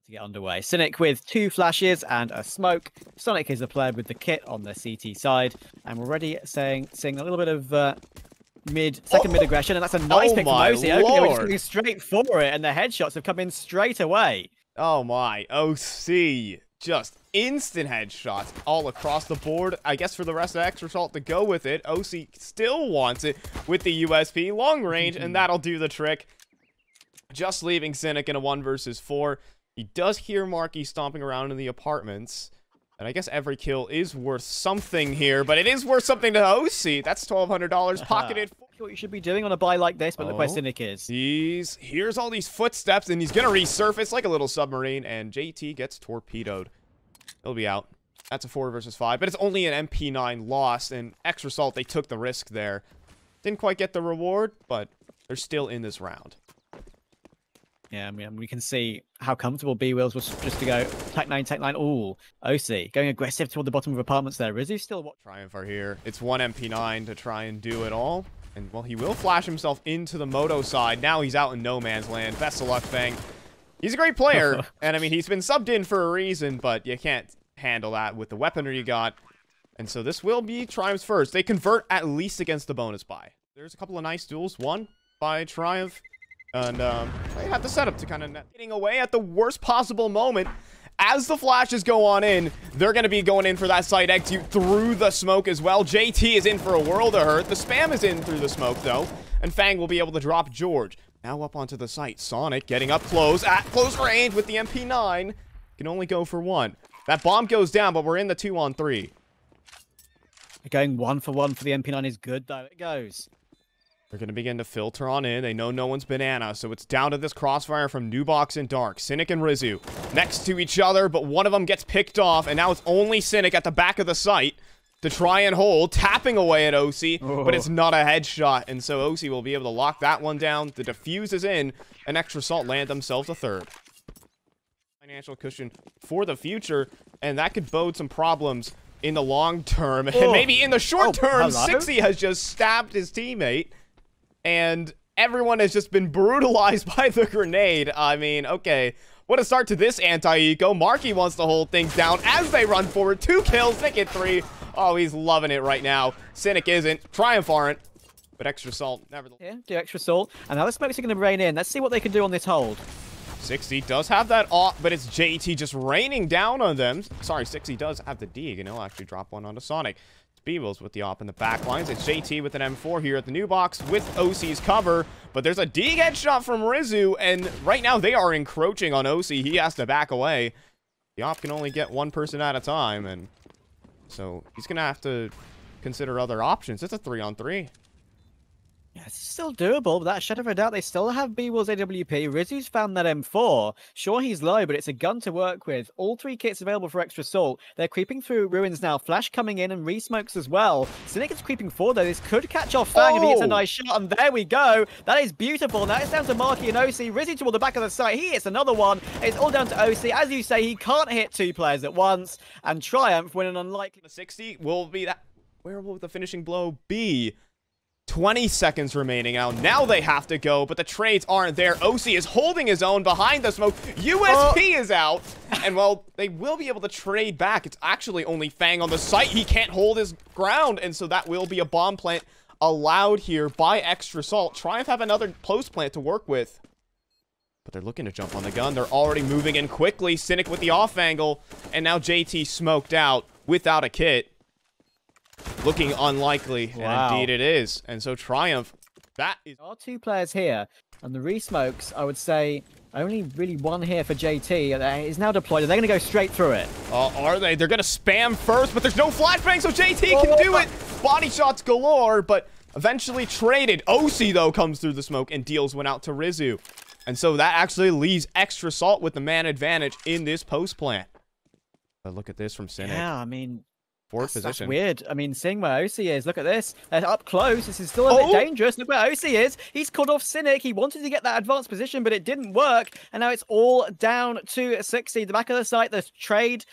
to get underway. Cynic with 2 flashes and a smoke. Sonic is the player with the kit on the CT side. And we're already seeing a little bit of second mid aggression. And that's a nice pick from oSee. We're just going straight for it. And the headshots have come in straight away. Oh my, oSee. Just instant headshots all across the board. I guess for the rest of xtraSalt to go with it, oSee still wants it with the USP long range, and that'll do the trick. Just leaving Cynic in a 1 versus 4. He does hear MarKE stomping around in the apartments. And I guess every kill is worth something here, but it is worth something to oSee. That's $1,200 pocketed. What you should be doing on a buy like this, but look where Cynic is. Here's all these footsteps, and he's going to resurface like a little submarine, and JT gets torpedoed. He'll be out. That's a 4 versus 5, but it's only an MP9 loss, and xtraSalt, they took the risk there. Didn't quite get the reward, but they're still in this round. Yeah, I mean, we can see how comfortable Bwills was just to go Tech 9. Ooh, oSee going aggressive toward the bottom of apartments there. Is he still what? Triumph are here. It's 1 MP9 to try and do it all. And, well, he will flash himself into the moto side. Now he's out in no man's land. Best of luck, FaNg. He's a great player. And, I mean, he's been subbed in for a reason, but you can't handle that with the weaponry you got. And so this will be Triumph's first. They convert at least against the bonus buy. There's a couple of nice duels. One by Triumph. And they have the setup to kind of getting away at the worst possible moment. As the flashes go on in, they're going to be going in for that side execute through the smoke as well. JT is in for a world of hurt. The spam is in through the smoke, though. And FaNg will be able to drop George. Now up onto the site. Sonic getting up close, at close range with the MP9. Can only go for 1. That bomb goes down, but we're in the 2-on-3. Going 1 for 1 for the MP9 is good, though. It goes. They're going to begin to filter on in. They know no one's banana, so it's down to this crossfire from Nubox and Dark. Cynic and Rizzu next to each other, but one of them gets picked off, and now it's only Cynic at the back of the site to try and hold, tapping away at oSee, but it's not a headshot, and so oSee will be able to lock that one down. The defuse is in, and xtraSalt land themselves a 3rd. Financial cushion for the future, and that could bode some problems in the long term, and maybe in the short term. cxzi has just stabbed his teammate. And everyone has just been brutalized by the grenade. I mean, okay. What a start to this anti-eco. MarKE wants to hold things down as they run forward. 2 kills. They get 3. Oh, he's loving it right now. Cynic isn't. Triumph aren't. But xtraSalt, nevertheless. Yeah, do xtraSalt. And now the smokes are going to rain in. Let's see what they can do on this hold. cxzi does have that off, but it's JT just raining down on them. Sorry, cxzi does have the dig, and he'll actually drop one onto Sonic. Bwills with the op in the back lines. It's JT with an M4 here at the new box with oSee's cover, but there's a dig headshot from Rizzu, and right now they are encroaching on oSee. He has to back away. The op can only get 1 person at a time, and so he's gonna have to consider other options. It's a 3-on-3. Yeah, it's still doable, but that shadow of a doubt, they still have Bwills AWP. Rizzu's found that M4. Sure, he's low, but it's a gun to work with. All 3 kits available for xtraSalt. They're creeping through ruins now. Flash coming in and re-smokes as well. Cynic is creeping forward, though. This could catch off FaNg if he gets a nice shot, and there we go. That is beautiful. Now it's down to MarKE and oSee. Rizzu toward the back of the site. He hits another one. It's all down to oSee. As you say, he can't hit 2 players at once, and Triumph win an unlikely... The 60 will be that... Where will the finishing blow be? 20 seconds remaining now they have to go, but the trades aren't there. oSee is holding his own behind the smoke. USP is out, and well, they will be able to trade back. It's actually only FaNg on the site. He can't hold his ground, and so that will be a bomb plant allowed here by xtraSalt. Triumph have another post plant to work with, but they're looking to jump on the gun. They're already moving in quickly. Cynic with the off angle, and now JT smoked out without a kit. Looking unlikely, and indeed it is. And so Triumph, that is... There are 2 players here, and the re-smokes, I would say, only really 1 here for JT. Is now deployed, and they're going to go straight through it. Are they? They're going to spam first, but there's no flashbang, so JT can do it! Body shots galore, but eventually traded. oSee, though, comes through the smoke, and deals one out to Rizzu. And so that actually leaves xtraSalt with the man advantage in this post plant. But look at this from Cynic. Yeah, I mean... Position. That's weird. I mean, seeing where oSee is, look at this. They're up close. This is still a bit dangerous. Look where oSee is. He's called off Cynic. He wanted to get that advanced position, but it didn't work. And now it's all down to cxzi. The back of the site, the trade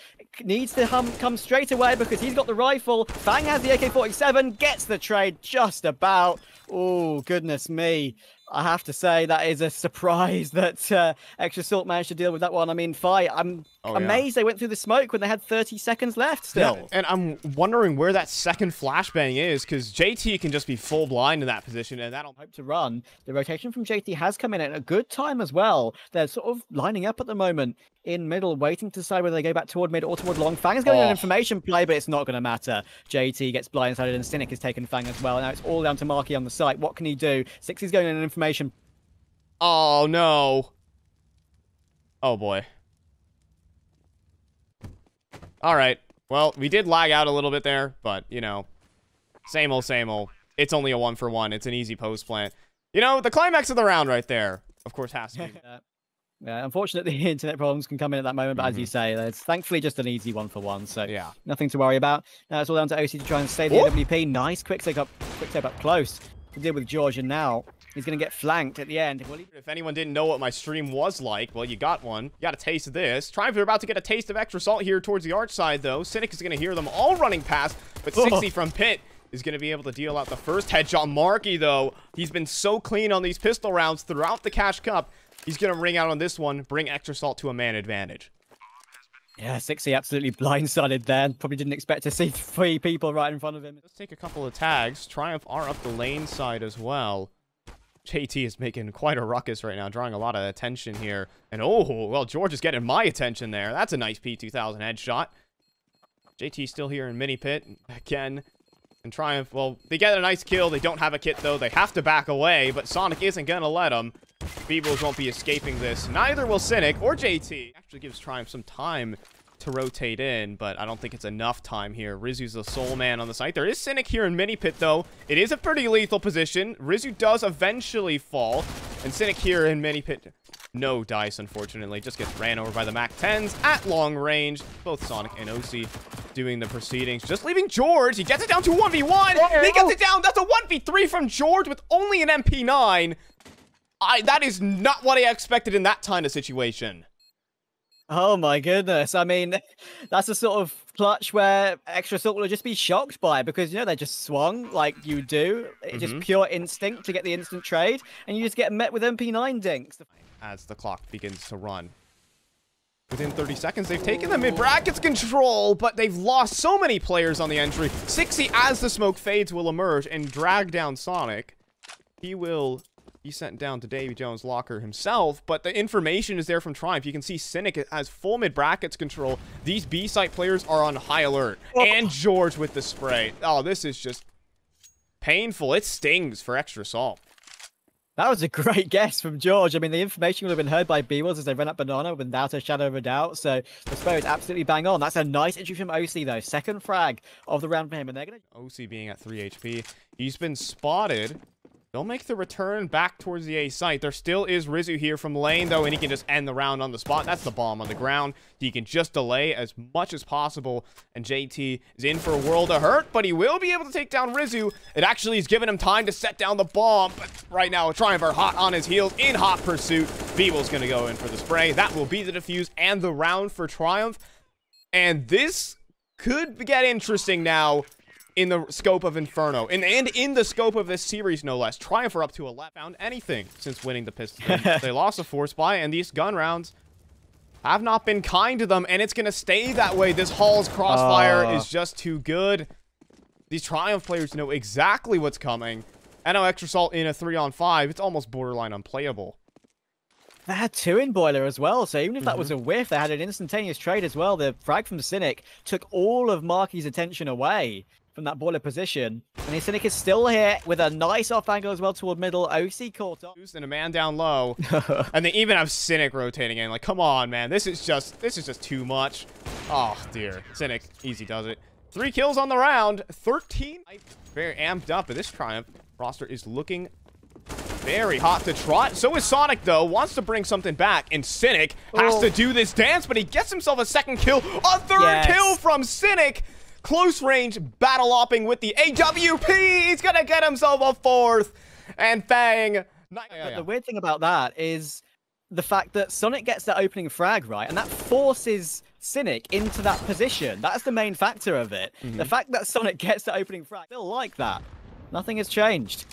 needs to come straight away because he's got the rifle. FaNg has the AK-47, gets the trade just about. Oh, goodness me. I have to say that is a surprise that xtraSalt managed to deal with that one. I mean, I'm amazed they went through the smoke when they had 30 seconds left still. Yeah, and I'm wondering where that second flashbang is, because JT can just be full blind in that position, and that'll hope to run. The rotation from JT has come in at a good time as well. They're sort of lining up at the moment in middle, waiting to decide whether they go back toward mid or toward long. FaNg is going an information play, but it's not going to matter. JT gets blindsided, and cynic has taken FaNg as well. Now it's all down to MarKE on the site. What can he do? cxzi's going in an information. Oh, no. Oh, boy. All right. Well, we did lag out a little bit there, but, you know, same old, same old. It's only a 1-for-1. It's an easy post plant. You know, the climax of the round right there, of course, has to be. Yeah, unfortunately, internet problems can come in at that moment, but as you say, it's thankfully just an easy 1-for-1, so nothing to worry about. Now it's all down to oSee to try and save the AWP. Nice quick take up close to deal with George, and now he's going to get flanked at the end. If anyone didn't know what my stream was like, well, you got one. You got a taste of this. Triumph are about to get a taste of xtraSalt here towards the arch side, though. cynic is going to hear them all running past, but cxzi from pit is going to be able to deal out the first headshot. MarKE, though, he's been so clean on these pistol rounds throughout the Cash Cup. He's going to ring out on this one, bring xtraSalt to a man advantage. Yeah, cxzi absolutely blindsided there. Probably didn't expect to see 3 people right in front of him. Let's take a couple of tags. Triumph are up the lane side as well. JT is making quite a ruckus right now, drawing a lot of attention here. And oh, well, George is getting my attention there. That's a nice P2000 headshot. JT still here in mini pit again. And Triumph, well, they get a nice kill. They don't have a kit, though. They have to back away, but Sonic isn't going to let them. Bwills won't be escaping this. Neither will cynic or JT. Actually gives Triumph some time to rotate in, but I don't think it's enough time here. Rizzu's the sole man on the site. There is cynic here in mini pit, though. It is a pretty lethal position. Rizzu does eventually fall, and cynic here in mini pit. No dice, unfortunately. Just gets ran over by the MAC-10s at long range. Both Sonic and oSee doing the proceedings. Just leaving George. He gets it down to 1v1. He gets it down. That's a 1v3 from George with only an MP9. That is not what I expected in that kind of situation. Oh my goodness. I mean, that's a sort of clutch where xtraSalt will just be shocked by, because, you know, they just swung like you do. It's just pure instinct to get the instant trade, and you just get met with MP9 dinks. As the clock begins to run. Within 30 seconds, they've taken the mid-brackets control, but they've lost so many players on the entry. cxzi, as the smoke fades, will emerge and drag down Sonic. He will be sent down to Davy Jones' locker himself, but the information is there from Triumph. You can see cynic has full mid-brackets control. These B-site players are on high alert. And George with the spray. Oh, this is just painful. It stings for xtraSalt. That was a great guess from George. I mean, the information would have been heard by Bwills as they ran up banana without a shadow of a doubt. So the spray is absolutely bang on. That's a nice entry from oSee, though. Second frag of the round for him. And they're going to... oSee being at 3 HP. He's been spotted. They'll make the return back towards the A site. There still is Rizzu here from lane, though, and he can just end the round on the spot. That's the bomb on the ground. He can just delay as much as possible, and JT is in for a world of hurt, but he will be able to take down Rizzu. It actually has given him time to set down the bomb, but right now, Triumph are hot on his heels in hot pursuit. Bwills going to go in for the spray. That will be the defuse and the round for Triumph, and this could get interesting now in the scope of Inferno, and in the scope of this series, no less. Triumph are up to 11. Found anything since winning the Pistons. They lost a force buy, and these gun rounds have not been kind to them, and it's going to stay that way. This Hall's crossfire is just too good. These Triumph players know exactly what's coming. I know xtraSalt in a 3-on-5, it's almost borderline unplayable. They had 2 in boiler as well, so even if that was a whiff, they had an instantaneous trade as well. The frag from cynic took all of MarKE's attention away from that boiler position, and his cynic is still here with a nice off angle as well toward middle. oSee caught up and a man down low, and they even have cynic rotating in. Like, come on, man, this is just too much. Oh dear, cynic easy does it. 3 kills on the round, 13. Very amped up, but this Triumph roster is looking very hot to trot. So is Sonic, though. Wants to bring something back, and cynic has to do this dance, but he gets himself a second kill, a third kill from cynic. Close range battle-opping with the AWP. He's going to get himself a 4th. And FaNg. But the weird thing about that is the fact that Sonic gets that opening frag, right? And that forces cynic into that position. That's the main factor of it. The fact that Sonic gets that opening frag, still like that. Nothing has changed.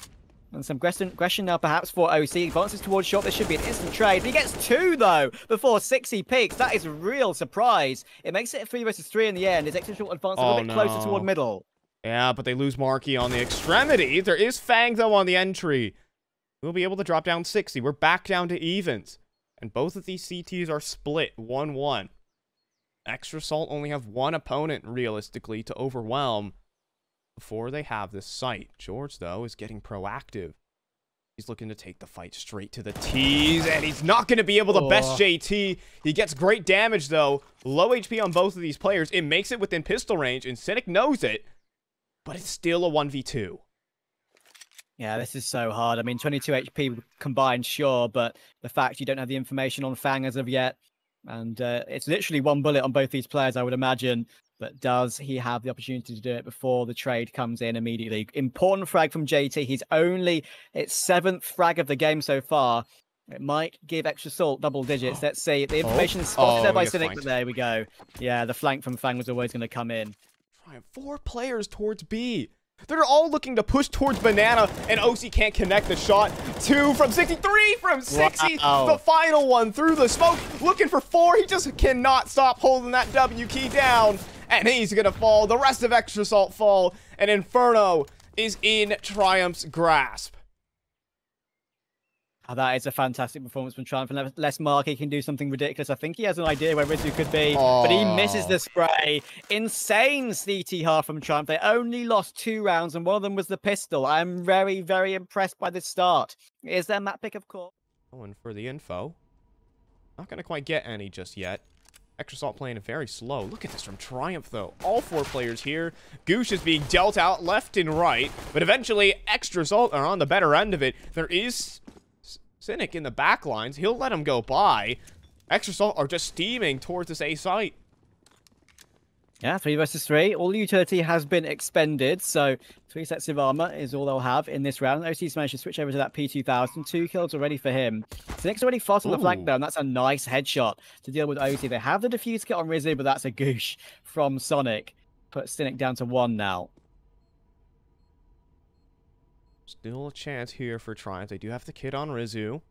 And some aggression now perhaps for oSee. Advances towards short. This should be an instant trade. But he gets 2 though before cxzi peaks. That is a real surprise. It makes it a 3 versus 3 in the end. His extra short advance a little bit closer toward middle. Yeah, but they lose MarKE on the extremity. There is FaNg though on the entry. We'll be able to drop down cxzi. We're back down to evens. And both of these CTs are split 1-1. extrasalt only have 1 opponent realistically to overwhelm before they have this site. George, though, is getting proactive. He's looking to take the fight straight to the T's, and he's not going to be able to best JT. He gets great damage, though. Low HP on both of these players. It makes it within pistol range, and cynic knows it, but it's still a 1v2. Yeah, this is so hard. I mean, 22 HP combined, sure, but the fact you don't have the information on FaNg as of yet, and it's literally 1 bullet on both these players, I would imagine. But does he have the opportunity to do it before the trade comes in immediately? Important frag from JT. He's only its 7th frag of the game so far. It might give extrasalt double digits. Let's see. The information is spotted there by cynic, but there we go. Yeah, the flank from FaNg was always going to come in. 4 players towards B. They're all looking to push towards banana, and oSee can't connect the shot. 2 from cxzi, 3 from cxzi. Wow. The final one through the smoke, looking for 4. He just cannot stop holding that W key down. And he's going to fall. The rest of extrasalt fall. And Inferno is in KRIMZ's grasp. Oh, that is a fantastic performance from Triumph. Unless MarKE can do something ridiculous. I think he has an idea where Rizzu could be. But he misses the spray. Insane CT half from Triumph. They only lost 2 rounds, and one of them was the pistol. I'm very, very impressed by this start. Is there map pick, of course? Going for the info. Not going to quite get any just yet. extrasalt playing very slow. Look at this from Triumph, though. All 4 players here. Goosh is being dealt out left and right. But eventually, extrasalt are on the better end of it. There is cynic in the back lines. He'll let him go by. extrasalt are just steaming towards this A site. Yeah, 3 versus 3. All the utility has been expended, so 3 sets of armor is all they'll have in this round. oSee's managed to switch over to that P2000. 2 kills already for him. Cynic's already fought on the flank though, and that's a nice headshot to deal with oSee. They have the defuse kit on Rizzu, but that's a goosh from Sonic. Puts cynic down to 1 now. Still a chance here for Triumph. They do have the kit on Rizzu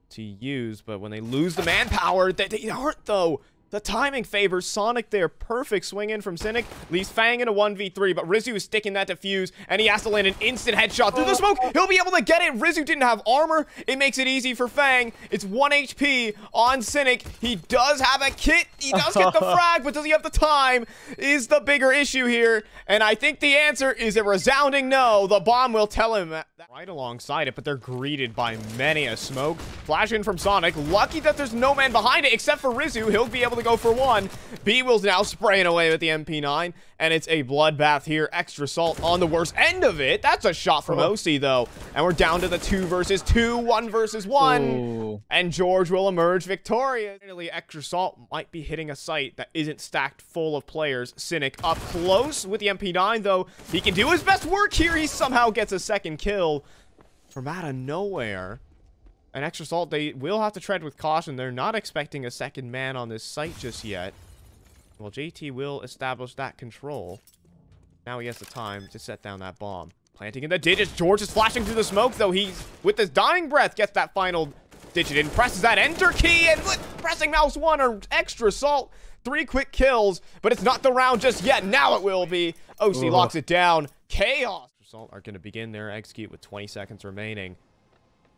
to use, but when they lose the manpower, they aren't though. The timing favors Sonic there. Perfect swing in from cynic. Leaves FaNg in a 1v3, but Rizzu is sticking that defuse, and he has to land an instant headshot through the smoke. He'll be able to get it. Rizzu didn't have armor. It makes it easy for FaNg. It's 1 HP on cynic. He does have a kit. He does get the frag, but does he have the time is the bigger issue here. And I think the answer is a resounding no. The bomb will tell him that. Right alongside it, but they're greeted by many a smoke. Flash in from Sonic. Lucky that there's no man behind it except for Rizzu. He'll be able to go for 1. Bwills now spraying away with the MP9, and it's a bloodbath here. extrasalt on the worst end of it. That's a shot from oSee, though. And we're down to the 2 versus 2, 1 versus 1. Ooh. And George will emerge victorious. Finally, extrasalt might be hitting a site that isn't stacked full of players. Cynic up close with the MP9, though. He can do his best work here. He somehow gets a 2nd kill from out of nowhere. And extrasalt, they will have to tread with caution. They're not expecting a 2nd man on this site just yet. Well, JT will establish that control. Now he has the time to set down that bomb. Planting in the digits. George is flashing through the smoke, though. He's, with his dying breath, gets that final digit in. Presses that enter key, and pressing mouse 1 or extrasalt. 3 quick kills, but it's not the round just yet. Now it will be. oSee locks it down. Chaos. extrasalt are going to begin their execute with 20 seconds remaining.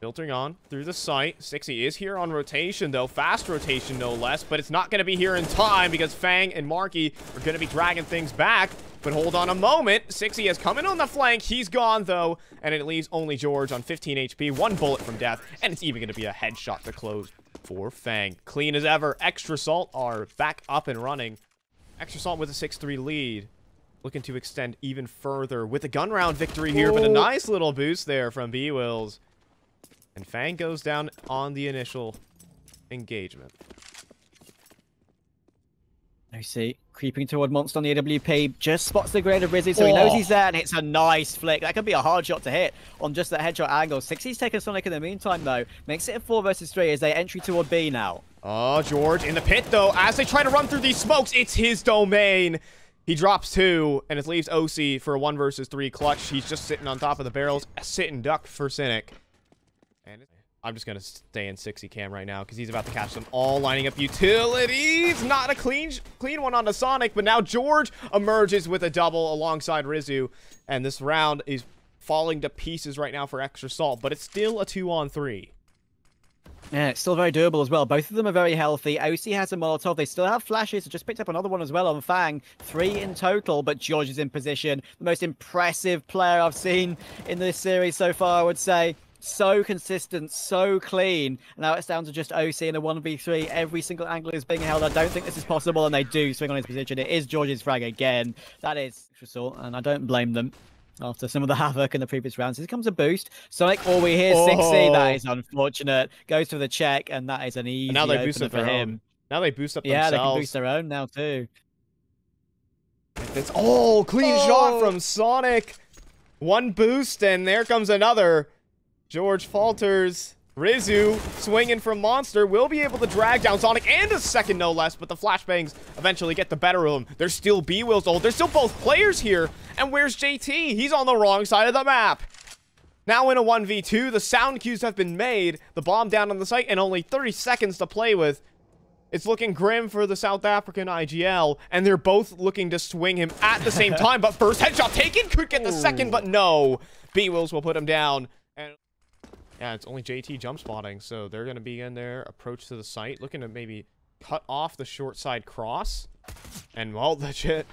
Filtering on through the site. cxzi is here on rotation, though. Fast rotation, no less. But it's not going to be here in time because FaNg and MarKE are going to be dragging things back. But hold on a moment. cxzi has come in on the flank. He's gone, though. And it leaves only George on 15 HP. 1 bullet from death. And it's even going to be a headshot to close for FaNg. Clean as ever. extrasalt are back up and running. extrasalt with a 6-3 lead. Looking to extend even further with a gun round victory here. But a nice little boost there from Bwills. And FaNg goes down on the initial engagement. oSee creeping toward Monster on the AWP. Just spots the grade of Rizzu, so he knows he's there, and it's a nice flick. That could be a hard shot to hit on just that headshot angle. cxzi's taken Sonic in the meantime, though. Makes it a 4 versus 3 as they entry toward B now. Oh, George in the pit, though. As they try to run through these smokes, it's his domain. He drops 2, and it leaves oSee for a 1 versus 3 clutch. He's just sitting on top of the barrels. A sit and duck for Cynic. And I'm just going to stay in cxzi cam right now because he's about to catch them all lining up utilities. Not a clean one on the Sonic, but now George emerges with a double alongside Rizzu. And this round is falling to pieces right now for Extra Salt, but it's still a 2-on-3. Yeah, it's still very doable as well. Both of them are very healthy. oSee has a Molotov. They still have flashes. So just picked up another one as well on FaNg. 3 in total, but George is in position. The most impressive player I've seen in this series so far, I would say. So consistent, so clean. Now it's down to just oSee in a 1v3. Every single angle is being held. I don't think this is possible, and they do swing on his position. It is George's frag again. That is Extra, and I don't blame them. After some of the havoc in the previous rounds. Here comes a boost. Sonic, all we hear, cxzi. That is unfortunate. Goes for the check, and that is an easy now they boost opener for him. Now they boost up themselves. Yeah, they can boost their own now, too. It's clean shot from Sonic. 1 boost, and there comes another. George falters. Rizzu, swinging from Monster, will be able to drag down Sonic and a second no less, but the flashbangs eventually get the better of him. There's still Bwills to hold. There's still both players here. And where's JT? He's on the wrong side of the map. Now in a 1v2, the sound cues have been made. The bomb down on the site and only 30 seconds to play with. It's looking grim for the South African IGL, and they're both looking to swing him at the same time. But first headshot taken, could get the second, but no. Bwills will put him down. And yeah, it's only JT jump spotting, so they're going to begin their approach to the site, looking to maybe cut off the short side cross. And, well, legit,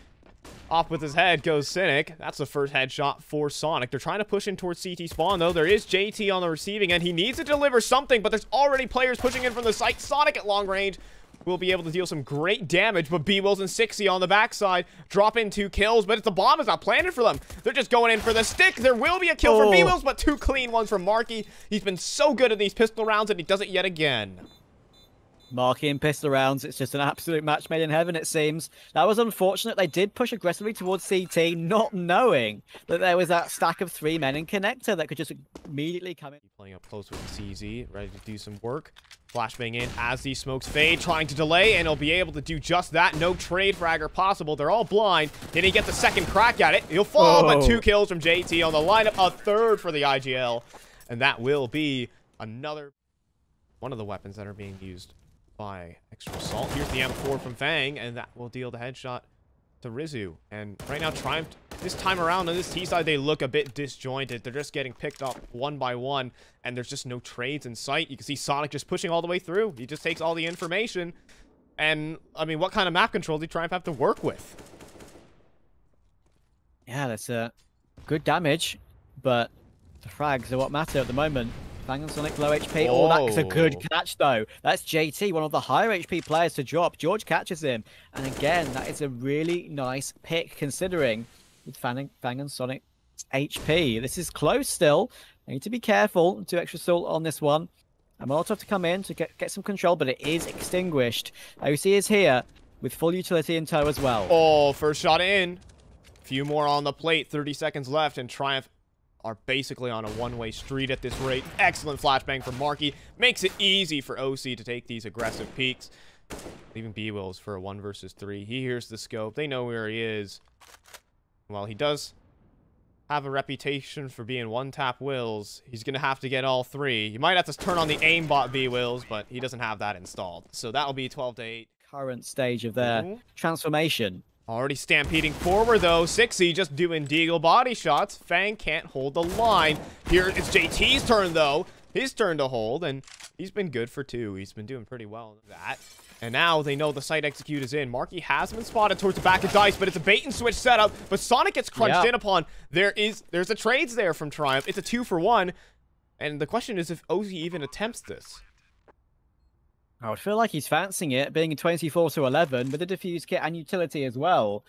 off with his head goes Cynic. That's the first headshot for Sonic. They're trying to push in towards CT spawn, though. There is JT on the receiving end. He needs to deliver something, but there's already players pushing in from the site. Sonic at long range will be able to deal some great damage, but Bwills and cxzi on the backside drop in 2 kills, but the bomb is not planted for them. They're just going in for the stick. There will be a kill from Bwills, but 2 clean ones from MarKE. He's been so good at these pistol rounds, and he does it yet again. MarKE in pistol rounds, it's just an absolute match made in heaven, it seems. That was unfortunate. They did push aggressively towards CT, not knowing that there was that stack of 3 men in connector that could just immediately come in. Playing up close with cxzi, ready to do some work. Flashbang in as these smokes fade, trying to delay, and he'll be able to do just that. No trade fragger possible. They're all blind. Did he get the second crack at it? He'll fall, but 2 kills from JT on the lineup. A third for the IGL. And that will be another one of the weapons that are being used by Extra Salt. Here's the M4 from FaNg, and that will deal the headshot to Rizzu. And right now, Triumph, this time around on this T side, they look a bit disjointed. They're just getting picked up one by one, and there's just no trades in sight. You can see Sonic just pushing all the way through. He just takes all the information. And, I mean, what kind of map control do Triumph have to work with? Yeah, that's good damage, but the frags are what matter at the moment. FaNg and Sonic low HP. Oh, that's a good catch, though. That's JT, one of the higher HP players to drop. George catches him. And again, that is a really nice pick, considering with FaNg and Sonic HP. This is close still. I need to be careful. 2 Extra Salt on this one. A Molotov to come in to get some control, but it is extinguished. oSee is here with full utility in tow as well. Oh, first shot in. Few more on the plate. 30 seconds left, and Triumph are basically on a one-way street at this rate. Excellent flashbang from MarKE. Makes it easy for oSee to take these aggressive peeks. Leaving Bwills for a 1 versus 3. He hears the scope. They know where he is. While he does have a reputation for being one-tap wills, he's going to have to get all 3. You might have to turn on the aimbot Bwills, but he doesn't have that installed. So that'll be 12-8. Current stage of their transformation. Already stampeding forward, though. cxzi just doing deagle body shots. FaNg can't hold the line. Here it's JT's turn, though. His turn to hold, and he's been good for 2. He's been doing pretty well in that. And now they know the site execute is in. MarKE has been spotted towards the back of Dice, but it's a bait-and-switch setup. But Sonic gets crunched in upon. There's a trades there from Triumph. It's a 2-for-1. And the question is if oSee even attempts this. I would feel like he's fancying it, being a 24-11 with a defuse kit and utility as well.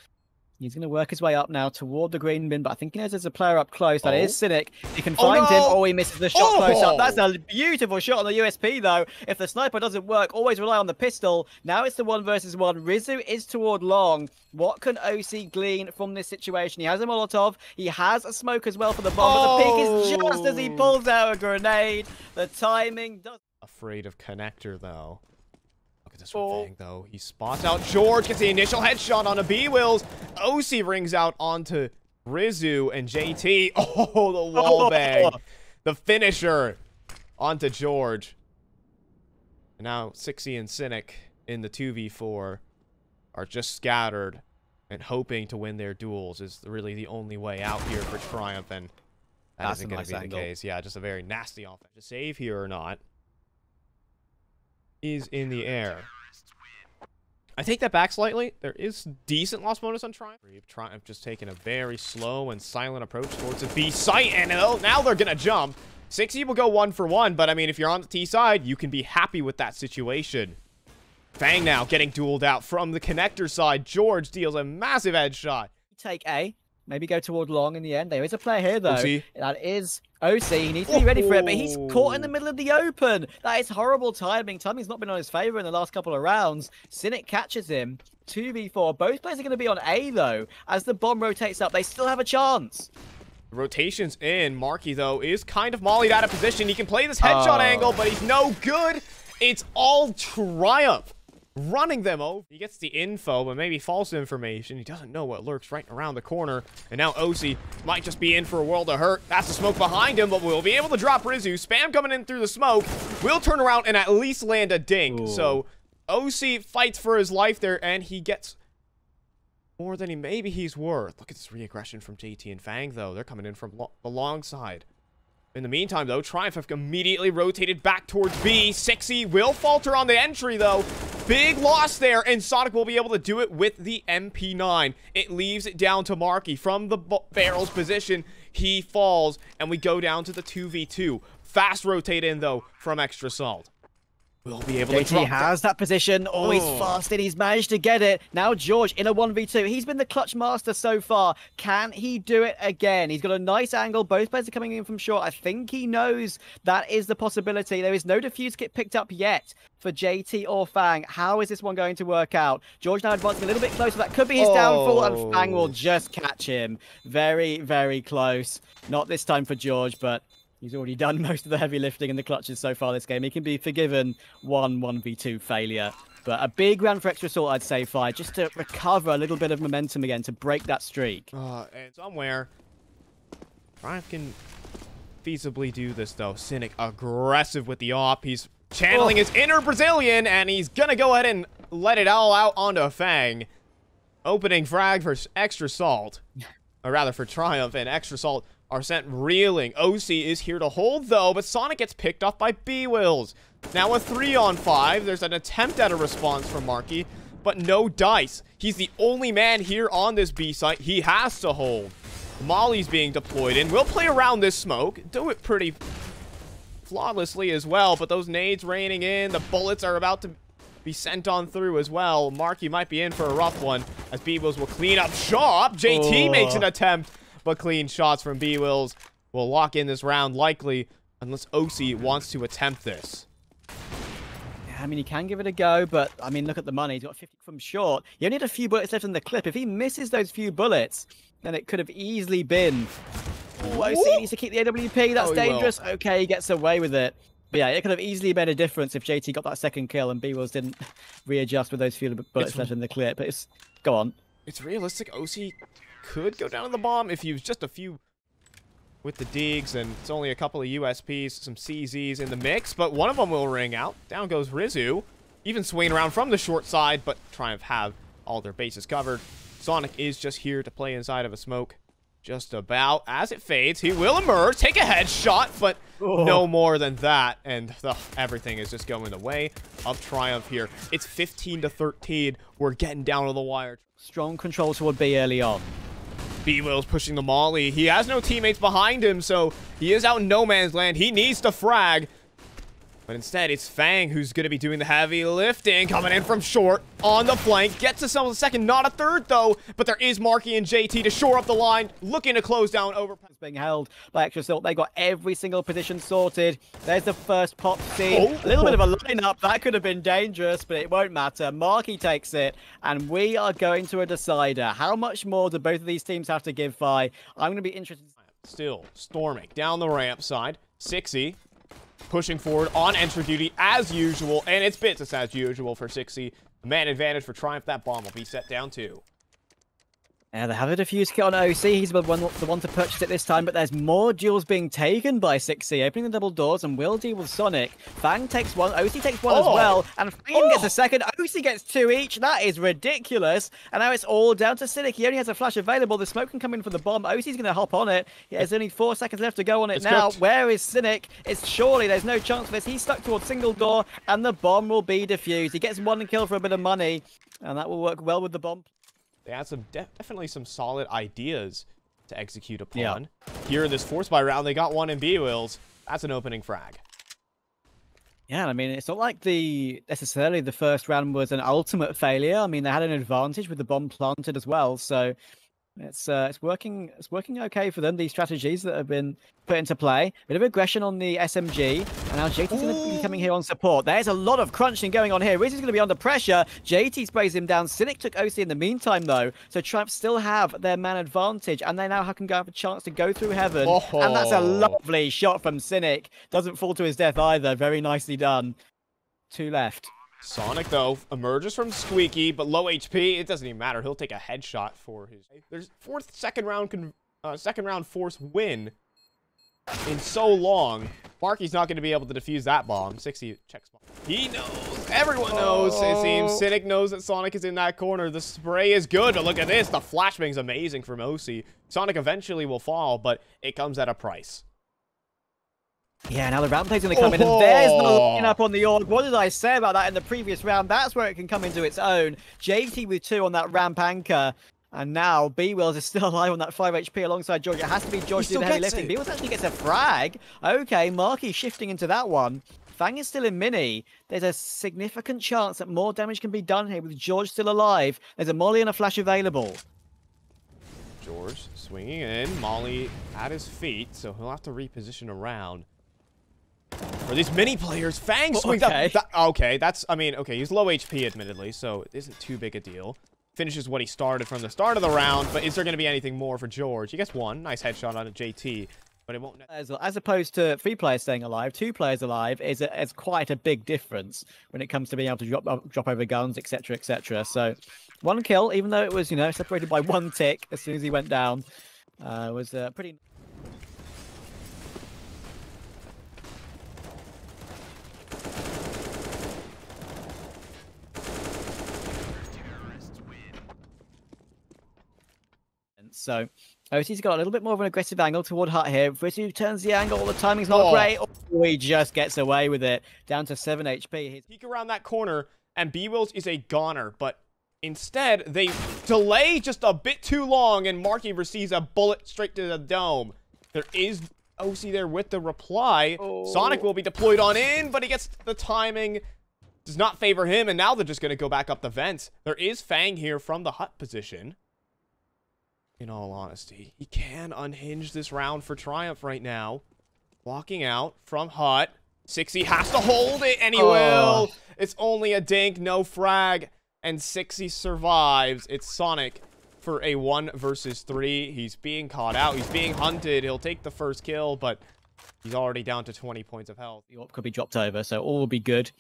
He's going to work his way up now toward the green bin, but I think he knows there's a player up close. That is Cynic. He can find him. Oh, he misses the shot close up. That's a beautiful shot on the USP, though. If the sniper doesn't work, always rely on the pistol. Now it's the 1 versus 1. Rizzu is toward long. What can oSee glean from this situation? He has a Molotov. He has a smoke as well for the bomb, but the peek is just as he pulls out a grenade. The timing does... Afraid of connector, though. at this from FaNg, though. He spots out George, gets the initial headshot on a Bwills. oSee rings out onto Brehze and JT. Oh, the wall bang. The finisher onto George. And now cxzi and Cynic in the 2v4 are just scattered and hoping to win their duels is really the only way out here for Triumph, and that isn't going to be the case. Yeah, just a very nasty offense. To save here or not is in the air. I take that back slightly. There is decent loss bonus on Triumph. Triumph just taking a very slow and silent approach towards the B site, and now they're going to jump. cxzi will go 1 for 1, but I mean, if you're on the T side, you can be happy with that situation. FaNg now getting dueled out from the connector side. George deals a massive headshot. Take A. Maybe go toward long in the end. There is a player here, though. oSee. That is oSee. He needs to be ready for it, but he's caught in the middle of the open. That is horrible timing. Timing's not been on his favor in the last couple of rounds. Cynic catches him. 2v4. Both players are going to be on A, though. As the bomb rotates up, they still have a chance. Rotations in. MarKE, though, is kind of mollied out of position. He can play this headshot angle, but he's no good. It's all Triumph running them over. He gets the info, but maybe false information. He doesn't know what lurks right around the corner. And now oSee might just be in for a world of hurt. That's the smoke behind him, but we'll be able to drop Brehze. Spam coming in through the smoke. We'll turn around and at least land a dink. Ooh. So oSee fights for his life there, and he gets more than maybe he's worth. Look at this re-aggression from JT and FaNg, though. They're coming in from the long side. In the meantime, though, Triumph have immediately rotated back towards B. cxzi will falter on the entry, though. Big loss there, and Sonic will be able to do it with the MP9. It leaves it down to MarKE. From the barrel's position, he falls, and we go down to the 2v2. Fast rotate in, though, from Extra Salt. We'll be able to drop. JT has that position. Oh, he's fast in. He's managed to get it. Now George in a 1v2. He's been the clutch master so far. Can he do it again? He's got a nice angle. Both players are coming in from short. I think he knows that is the possibility. There is no defuse kit picked up yet for JT or FaNg. How is this one going to work out? George now advancing a little bit closer. That could be his downfall, and FaNg will just catch him. Very, very close. Not this time for George, but he's already done most of the heavy lifting in the clutches so far this game. He can be forgiven 1v2 failure. But a big round for Extra Salt, I'd say, Fi, just to recover a little bit of momentum again, to break that streak. And somewhere, Triumph can feasibly do this, though. Cynic aggressive with the op. He's channeling his inner Brazilian, and he's going to go ahead and let it all out onto FaNg. Opening frag for Extra Salt. Or rather, for Triumph, and Extra Salt are sent reeling. oSee is here to hold, though, but Sonic gets picked off by Bwills. Now a 3-on-5. There's an attempt at a response from MarKE, but no dice. He's the only man here on this B site. He has to hold. Molly's being deployed in. We'll play around this smoke. Do it pretty flawlessly as well, but those nades raining in. The bullets are about to be sent on through as well. MarKE might be in for a rough one, as Bwills will clean up shop. JT makes an attempt, but clean shots from Bwills will lock in this round, likely, unless oSee wants to attempt this. Yeah, I mean, he can give it a go, but, I mean, look at the money. He's got 50 from short. He only had a few bullets left in the clip. If he misses those few bullets, then it could have easily been. oSee needs to keep the AWP. That's dangerous. Okay, he gets away with it. But yeah, it could have easily made a difference if JT got that second kill and Bwills didn't readjust with those few bullets left in the clip. But it's... Go on. It's realistic. oSee could go down to the bomb if he was just a few with the digs, and it's only a couple of USPs, some CZs in the mix, but one of them will ring out. Down goes Brehze, even swinging around from the short side, but Triumph have all their bases covered. Sonic is just here to play inside of a smoke. Just about. As it fades, he will emerge, take a headshot, but no more than that, and everything is just going the way of Triumph here. It's 15-13. We're getting down to the wire. Strong control toward B early on. Bwills pushing the molly. He has no teammates behind him, so he is out in no man's land. He needs to frag. But instead, it's FaNg who's going to be doing the heavy lifting. Coming in from short on the flank. Gets himself a second, not a third, though. But there is MarKE and JT to shore up the line. Looking to close down over. Being held by Extra Salt. They got every single position sorted. There's the first pop C. A little bit of a lineup. That could have been dangerous, but it won't matter. MarKE takes it, and we are going to a decider. How much more do both of these teams have to give, Fi? I'm going to be interested. Still storming down the ramp side. cxzi pushing forward on entry duty as usual, and it's Bwills as usual for cxzi. Man advantage for Triumph. That bomb will be set down too. Yeah, they have a defuse kit on oSee. He's the one to purchase it this time, but there's more duels being taken by cxzi, opening the double doors, and will deal with Sonic. FaNg takes one, oSee takes one as well, and FaNg gets a second. oSee gets two each. That is ridiculous. And now it's all down to cynic. He only has a flash available. The smoke can come in for the bomb. oSee's going to hop on it. There's only 4 seconds left to go on it now. Cooked. Where is cynic? It's surely there's no chance for this. He's stuck towards single door, and the bomb will be defused. He gets one kill for a bit of money, and that will work well with the bomb. They had some definitely some solid ideas to execute upon. Yeah. Here in this force buy round, they got one in Bwills. That's an opening frag. Yeah, I mean, it's not like necessarily the first round was an ultimate failure. I mean, they had an advantage with the bomb planted as well, so it's working okay for them. These strategies that have been put into play. Bit of aggression on the SMG, and now JT's going to be coming here on support. There's a lot of crunching going on here. Rizzy's going to be under pressure. JT sprays him down. cynic took oSee in the meantime, though, so Triumph still have their man advantage, and they now can have a chance to go through heaven. And that's a lovely shot from cynic. Doesn't fall to his death either. Very nicely done. 2 left. Sonic, though, emerges from Squeaky, but low HP. It doesn't even matter. He'll take a headshot for his... There's second round force win in so long. MarKE's not going to be able to defuse that bomb. cxzi checks bomb. He knows. Everyone knows, it seems. cynic knows that Sonic is in that corner. The spray is good, but look at this. The flashbang's amazing from oSee. Sonic eventually will fall, but it comes at a price. Yeah, now the ramp play's going to come in, and there's the lineup on the org. What did I say about that in the previous round? That's where it can come into its own. JT with 2 on that ramp anchor, and now Bwills is still alive on that 5 HP alongside George. It has to be George doing the heavy lifting. Bwills actually gets a frag. Okay, MarKE shifting into that one. FaNg is still in mini. There's a significant chance that more damage can be done here with George still alive. There's a molly and a flash available. George swinging in, molly at his feet, so he'll have to reposition around. For these mini players, FaNg swings up. Okay, that's, I mean, okay, he's low HP admittedly, so it isn't too big a deal. Finishes what he started from the start of the round, but is there going to be anything more for George? He gets one. Nice headshot on a JT, but it won't... As opposed to 3 players staying alive, 2 players alive is quite a big difference when it comes to being able to drop over guns, etc., etc. So, 1 kill, even though it was, you know, separated by 1 tick as soon as he went down, was pretty... So, oSee's got a little bit more of an aggressive angle toward Hut here. Brehze turns the angle. The timing's not great. Oh, he just gets away with it. Down to 7 HP. Peek around that corner, and Bwills is a goner, but instead, they delay just a bit too long, and MarKE receives a bullet straight to the dome. There is oSee there with the reply. Sonic will be deployed on in, but he gets the timing. Does not favor him, and now they're just going to go back up the vents. There is FaNg here from the Hut position. In all honesty, he can unhinge this round for Triumph right now. Walking out from Hut. cxzi has to hold it, and he will. It's only a dink, no frag, and cxzi survives. It's Sonic for a 1 versus 3. He's being caught out. He's being hunted. He'll take the first kill, but he's already down to 20 points of health. The AWP could be dropped over, so all will be good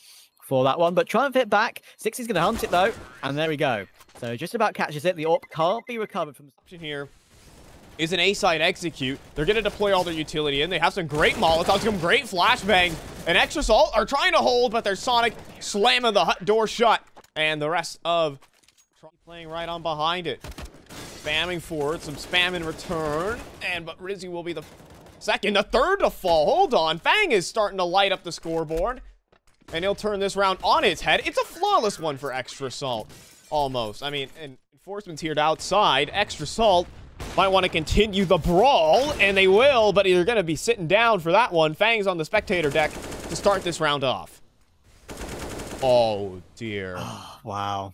for that one. But Triumph hit back. cxzi's going to hunt it, though, and there we go. So just about catches it. The AWP can't be recovered from... Option here is an A-side execute. They're going to deploy all their utility in. They have some great Molotovs, some great flashbang. And Extra Salt are trying to hold, but there's Sonic slamming the Hut door shut. And the rest of playing right on behind it. Spamming forward, some spam in return. But Rizzy will be the second, the third to fall. Hold on. FaNg is starting to light up the scoreboard. And he'll turn this round on its head. It's a flawless one for Extra Salt. Almost. I mean, and Enforcement's here to outside. Extra Salt might want to continue the brawl, and they will, but they're going to be sitting down for that one. FaNg's on the spectator deck to start this round off. Oh, dear. Wow.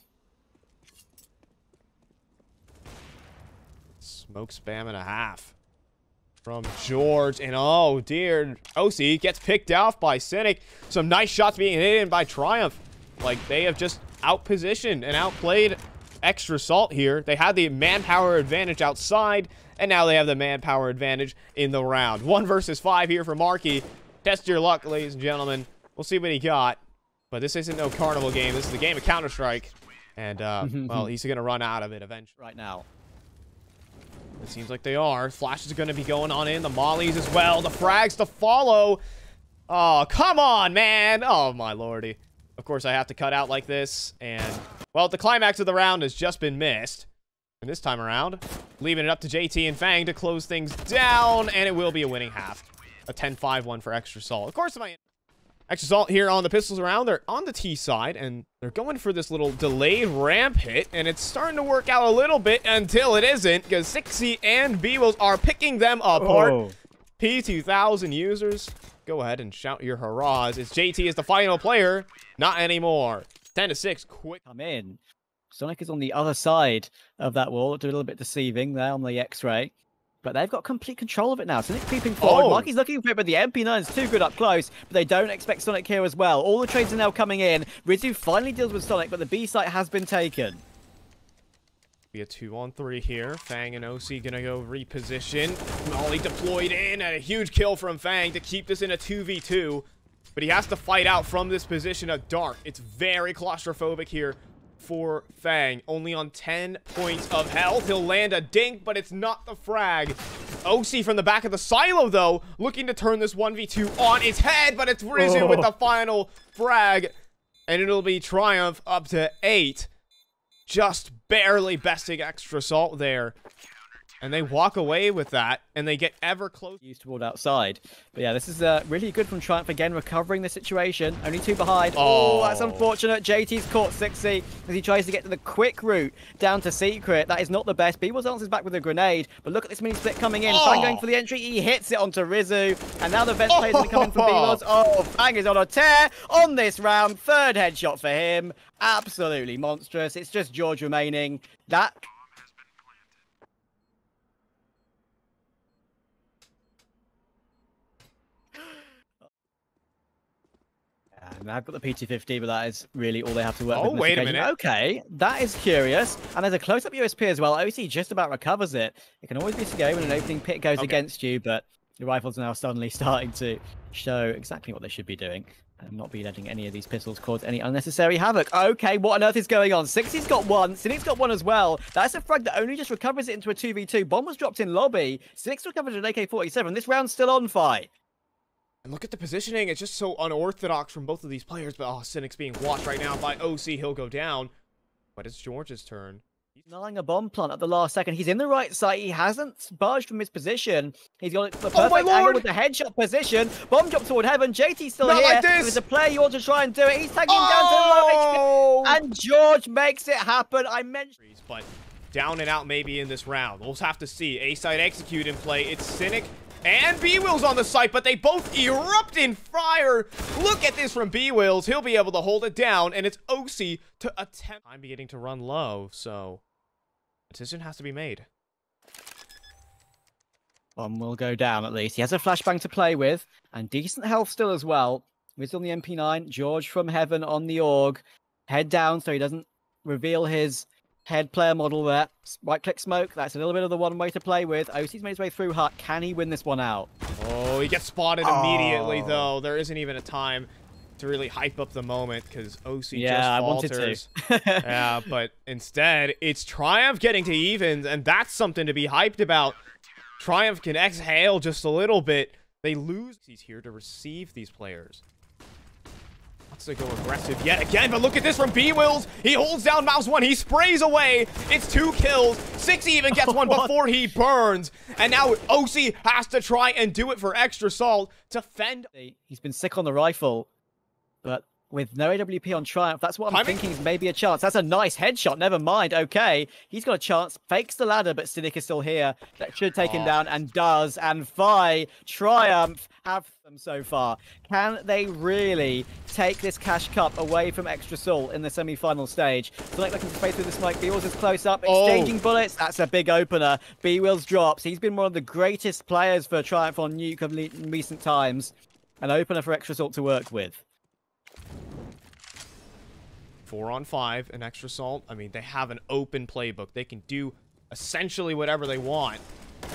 Smoke spam and a half from George, and oh, dear. oSee gets picked off by cynic. Some nice shots being hit in by Triumph. Like, they have just outpositioned and outplayed Extra Salt here. They had the manpower advantage outside, and now they have the manpower advantage in the round. 1 versus 5 here for MarKE. Test your luck, ladies and gentlemen. We'll see what he got. But this isn't no carnival game. This is the game of Counter-Strike. And, well, he's going to run out of it eventually. Right now. It seems like they are. Flash is going to be going on in. The mollies as well. The frags to follow. Oh, come on, man. Oh, my lordy. Of course, I have to cut out like this. And, well, the climax of the round has just been missed. And this time around, leaving it up to JT and FaNg to close things down. And it will be a winning half. A 10-5 one for Extra Salt. Of course, Extra Salt here on the pistols around. They're on the T side, and they're going for this little delayed ramp hit, and it's starting to work out a little bit until it isn't, because cxzi and Bwills are picking them apart. Oh. P2000 users, go ahead and shout your hurrahs. It's JT is the final player. Not anymore. 10-6, quick. Come in. Sonic is on the other side of that wall. Do a little bit deceiving there on the X-ray. But they've got complete control of it now. Sonic creeping forward. MarKE's looking for it, but the MP9 is too good up close. But they don't expect Sonic here as well. All the trades are now coming in. Rizzu finally deals with Sonic, but the B site has been taken. Be a 2-on-3 here. FaNg and oSee gonna go reposition. Molly deployed in, and a huge kill from FaNg to keep this in a 2v2. But he has to fight out from this position of dark. It's very claustrophobic here for FaNg. Only on 10 points of health. He'll land a dink, but it's not the frag. oSee from the back of the silo, though, looking to turn this 1v2 on its head, but it's Rizzu with the final frag. And it'll be Triumph up to 8. Just barely besting Extra Salt there. And they walk away with that, and they get ever closer. Used toward outside. But yeah, this is really good from Triumph again, recovering the situation. Only 2 behind. Oh, that's unfortunate. JT's caught cxzi as he tries to get to the quick route down to Secret. That is not the best. Bwills answers back with a grenade, but look at this mini split coming in. FaNg going for the entry. He hits it onto Rizzu, and now the vent players are coming from Bwills. Oh, FaNg is on a tear on this round. 3rd headshot for him. Absolutely monstrous. It's just George remaining. That... And I've got the PT50, but that is really all they have to work with. Oh, wait a minute. Okay, that is curious. And there's a close-up USP as well. oSee just about recovers it. It can always be scary when an opening pit goes against you, but the rifles are now suddenly starting to show exactly what they should be doing and not be letting any of these pistols cause any unnecessary havoc. Okay, what on earth is going on? cxzi's got one. Cynic's got one as well. That's a frag that only just recovers it into a 2v2. Bomb was dropped in lobby. Cynic's recovered an AK-47. This round's still on fight. And look at the positioning. It's just so unorthodox from both of these players. But, oh, Cynic's being watched right now by oSee. He'll go down. But it's George's turn. He's nailing a bomb plant at the last second. He's in the right side. He hasn't budged from his position. He's got the perfect angle with the headshot position. Bomb drop toward heaven. JT's still here. Like this. If there's a player you want to try and do it, he's tagging him down to low HP. And George makes it happen. I mentioned... But down and out maybe in this round. We'll have to see. A-side execute in play. It's Cynic and Bwills on the site, but they both erupt in fire. Look at this from Bwills. He'll be able to hold it down, and it's oSee to attempt. I'm beginning to run low, so a decision has to be made. Bomb will go down at least. He has a flashbang to play with, and decent health still as well. He's on the MP9. George from heaven on the AUG. Head down so he doesn't reveal his head player model there. Right-click smoke. That's a little bit of the one way to play with. oSee's made his way through hut. Can he win this one out? Oh, he gets spotted immediately, though. There isn't even a time to really hype up the moment because oSee just falters. I wanted to. Yeah, but instead, it's Triumph getting to evens, and that's something to be hyped about. Triumph can exhale just a little bit. They lose. He's here to receive these players. Wants to go aggressive yet again, but look at this from Bwills. He holds down mouse 1. He sprays away. It's 2 kills. cxzi even gets one before he burns. And now oSee has to try and do it for Extra Salt to fend. He's been sick on the rifle, but with no AWP on Triumph, that's what I'm thinking is maybe a chance. That's a nice headshot. Never mind. Okay, he's got a chance. Fakes the ladder, but Cynic is still here. That should take him down, and does. And Triumph have them so far. Can they really take this cash cup away from Extra Salt in the semi-final stage? Cynic looking to spray through the smoke. Bwills is close up, exchanging bullets. That's a big opener. Bwills drops. He's been one of the greatest players for Triumph on Nuke in recent times. An opener for Extra Salt to work with. 4-on-5 and Extra Salt. I mean, they have an open playbook. They can do essentially whatever they want.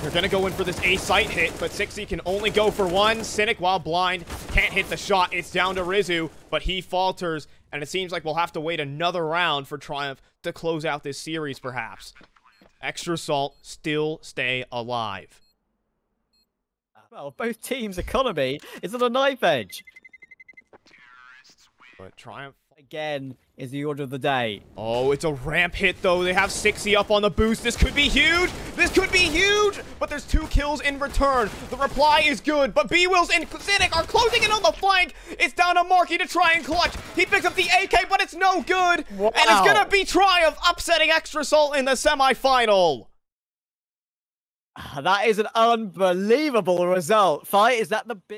They're gonna go in for this A site hit, but cxzi can only go for one. Cynic, while blind, can't hit the shot. It's down to Rizzu, but he falters, and it seems like we'll have to wait another round for Triumph to close out this series, perhaps. Extra Salt still stay alive. Well, both teams' economy is on a knife edge. But Triumph again is the order of the day. Oh, it's a ramp hit, though. They have cxzi up on the boost. This could be huge. This could be huge. But there's 2 kills in return. The reply is good. But Bwills and Cynic are closing in on the flank. It's down to MarKE to try and clutch. He picks up the AK, but it's no good. Wow. And it's going to be Triumph upsetting Extra Salt in the semifinal. That is an unbelievable result. Fight, is that the big...